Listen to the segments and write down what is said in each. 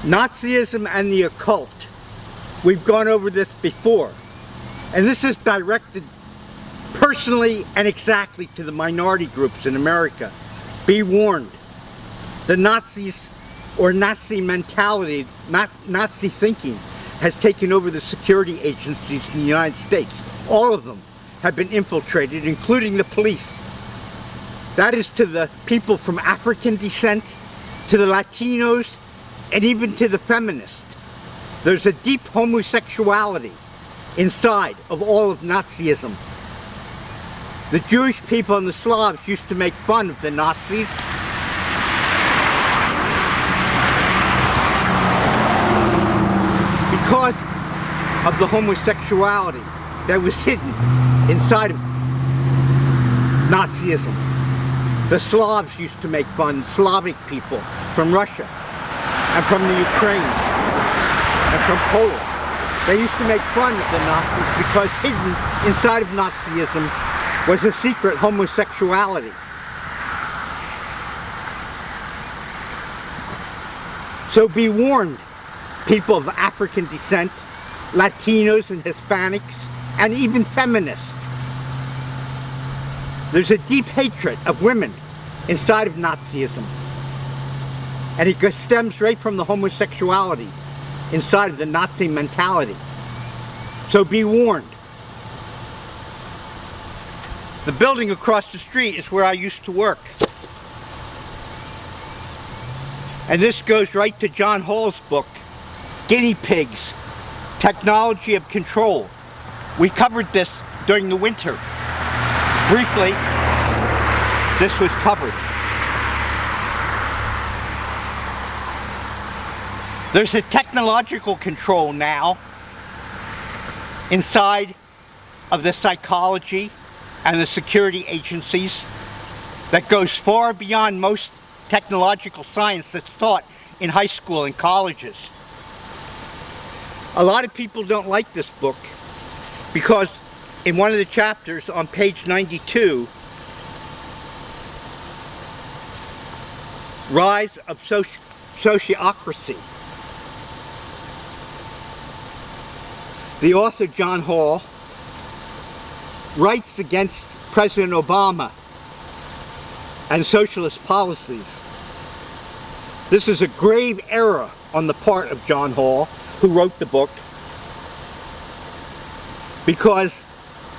Nazism and the occult. We've gone over this before. And this is directed personally and exactly to the minority groups in America. Be warned. The Nazis, or Nazi mentality, Nazi thinking, has taken over the security agencies in the United States. All of them have been infiltrated, including the police. That is to the people from African descent, to the Latinos, and even to the feminists. There's a deep homosexuality inside of all of Nazism. The Jewish people and the Slavs used to make fun of the Nazis. Because of the homosexuality that was hidden inside of Nazism. The Slavs used to make fun, Slavic people from Russia and from the Ukraine and from Poland. They used to make fun of the Nazis because hidden inside of Nazism was a secret homosexuality. So be warned, people of African descent, Latinos and Hispanics, and even feminists. There's a deep hatred of women inside of Nazism. And it stems right from the homosexuality inside of the Nazi mentality. So be warned. The building across the street is where I used to work. And this goes right to John Hall's book, Guinea Pigs, Technology of Control. We covered this during the winter. Briefly, this was covered. There's a technological control now inside of the psychology and the security agencies that goes far beyond most technological science that's taught in high school and colleges. A lot of people don't like this book because in one of the chapters on page 92, Rise of Sociocracy, the author John Hall writes against President Obama and socialist policies. This is a grave error on the part of John Hall, who wrote the book, because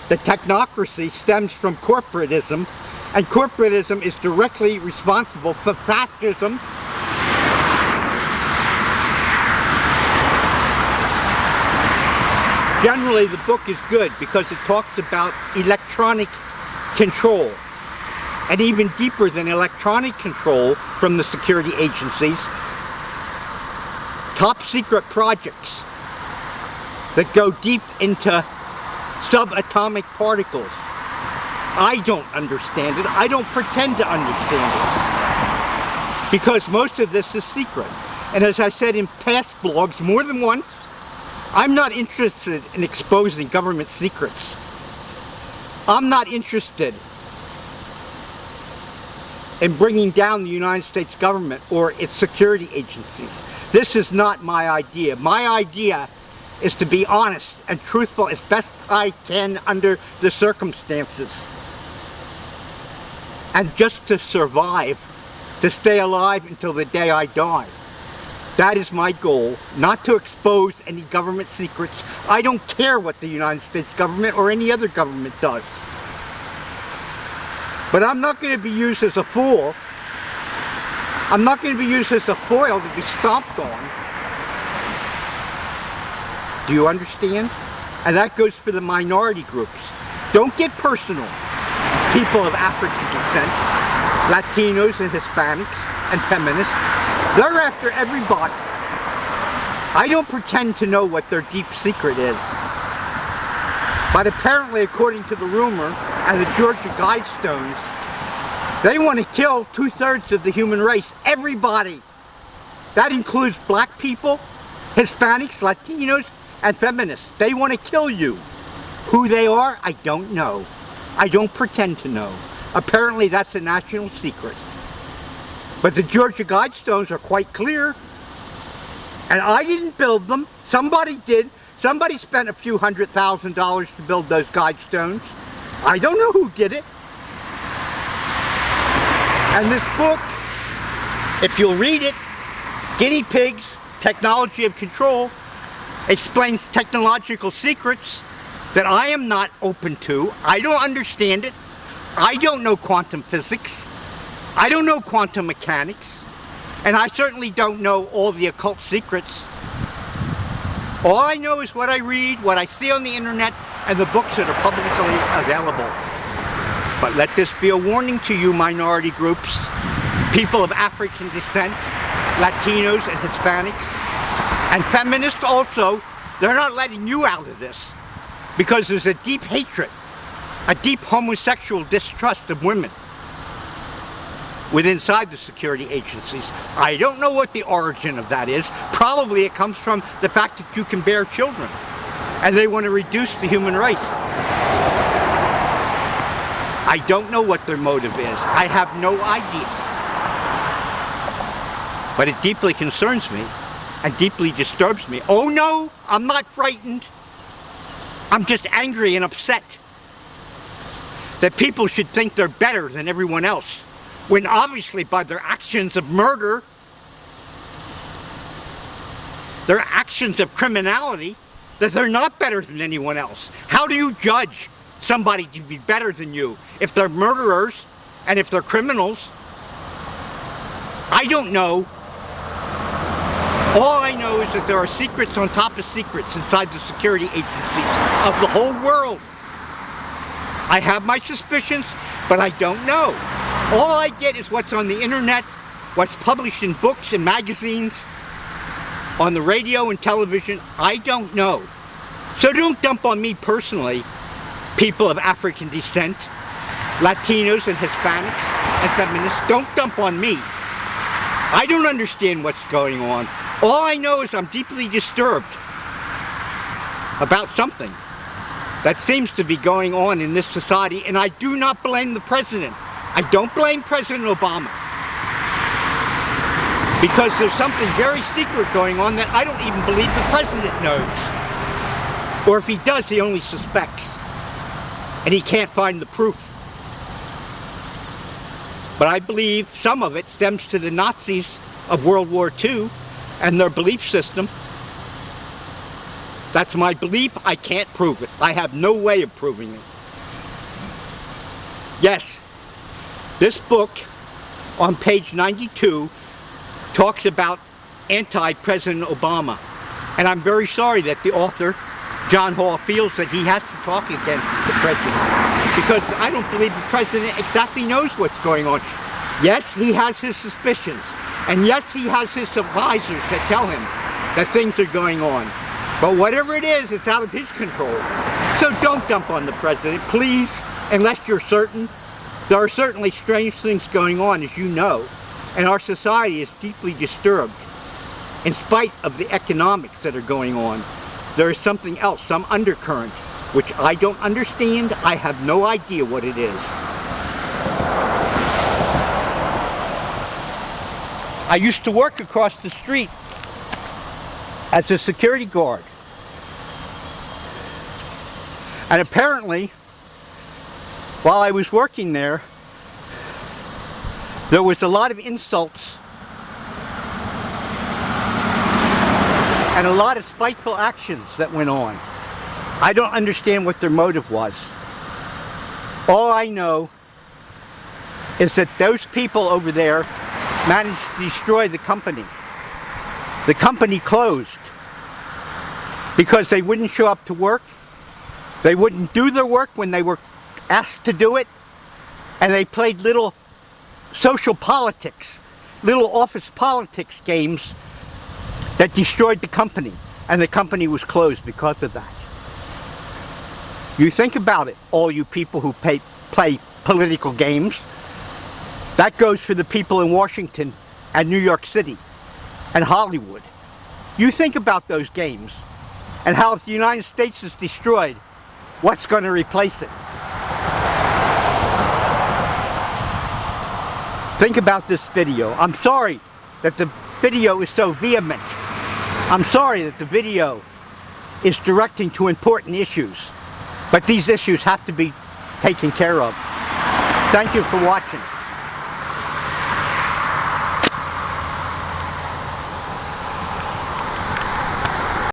the technocracy stems from corporatism, and corporatism is directly responsible for fascism Generally, the book is good because it talks about electronic control, and even deeper than electronic control from the security agencies, top secret projects that go deep into subatomic particles. I don't understand it. I don't pretend to understand it, because most of this is secret. And as I said in past blogs more than once, I'm not interested in exposing government secrets. I'm not interested in bringing down the United States government or its security agencies. This is not my idea. My idea is to be honest and truthful as best I can under the circumstances. And just to survive, to stay alive until the day I die. That is my goal, not to expose any government secrets. I don't care what the United States government or any other government does. But I'm not going to be used as a fool. I'm not going to be used as a foil to be stomped on. Do you understand? And that goes for the minority groups. Don't get personal. People of African descent, Latinos and Hispanics and feminists, they're after everybody. I don't pretend to know what their deep secret is. But apparently, according to the rumor and the Georgia Guidestones, they want to kill 2/3 of the human race. Everybody. That includes black people, Hispanics, Latinos, and feminists. They want to kill you. Who they are, I don't know. I don't pretend to know. Apparently, that's a national secret. But the Georgia Guidestones are quite clear. And I didn't build them. Somebody did. Somebody spent a few $100,000 to build those guidestones. I don't know who did it. And this book, if you'll read it, Guinea Pigs, Technology of Control, explains technological secrets that I am not open to. I don't understand it. I don't know quantum physics. I don't know quantum mechanics. And I certainly don't know all the occult secrets. All I know is what I read, what I see on the internet, and the books that are publicly available. But let this be a warning to you minority groups, people of African descent, Latinos and Hispanics, and feminists also. They're not letting you out of this because there's a deep hatred, a deep homosexual distrust of women inside the security agencies. I don't know what the origin of that is. Probably it comes from the fact that you can bear children and they want to reduce the human race. I don't know what their motive is. I have no idea. But it deeply concerns me and deeply disturbs me. Oh no, I'm not frightened. I'm just angry and upset that people should think they're better than everyone else, when obviously by their actions of murder, their actions of criminality, that they're not better than anyone else. How do you judge somebody to be better than you if they're murderers and if they're criminals? I don't know. All I know is that there are secrets on top of secrets inside the security agencies of the whole world. I have my suspicions, but I don't know. All I get is what's on the internet, what's published in books and magazines, on the radio and television. I don't know. So don't dump on me personally, people of African descent, Latinos and Hispanics and feminists. Don't dump on me. I don't understand what's going on. All I know is I'm deeply disturbed about something that seems to be going on in this society, and I do not blame the president. I don't blame President Obama, because there's something very secret going on that I don't even believe the president knows. Or if he does, he only suspects, and he can't find the proof. But I believe some of it stems to the Nazis of World War II and their belief system. That's my belief. I can't prove it. I have no way of proving it. Yes, this book on page 92 talks about anti-President Obama. And I'm very sorry that the author, John Hall, feels that he has to talk against the president, because I don't believe the president exactly knows what's going on. Yes, he has his suspicions. And yes, he has his advisors that tell him that things are going on. But whatever it is, it's out of his control. So don't dump on the president, please, unless you're certain. There are certainly strange things going on, as you know, and our society is deeply disturbed. In spite of the economics that are going on, there is something else, some undercurrent, which I don't understand. I have no idea what it is. I used to work across the street as a security guard. And apparently, while I was working there was a lot of insults and a lot of spiteful actions that went on. I don't understand what their motive was. All I know is that those people over there managed to destroy the company. The company closed because they wouldn't show up to work. They wouldn't do their work when they were asked to do it. And they played little social politics, little office politics games that destroyed the company. And the company was closed because of that. You think about it, all you people who play political games. That goes for the people in Washington and New York City and Hollywood. You think about those games and how if the United States is destroyed, what's going to replace it? Think about this video. I'm sorry that the video is so vehement, I'm sorry that the video is directing to important issues, but these issues have to be taken care of. Thank you for watching.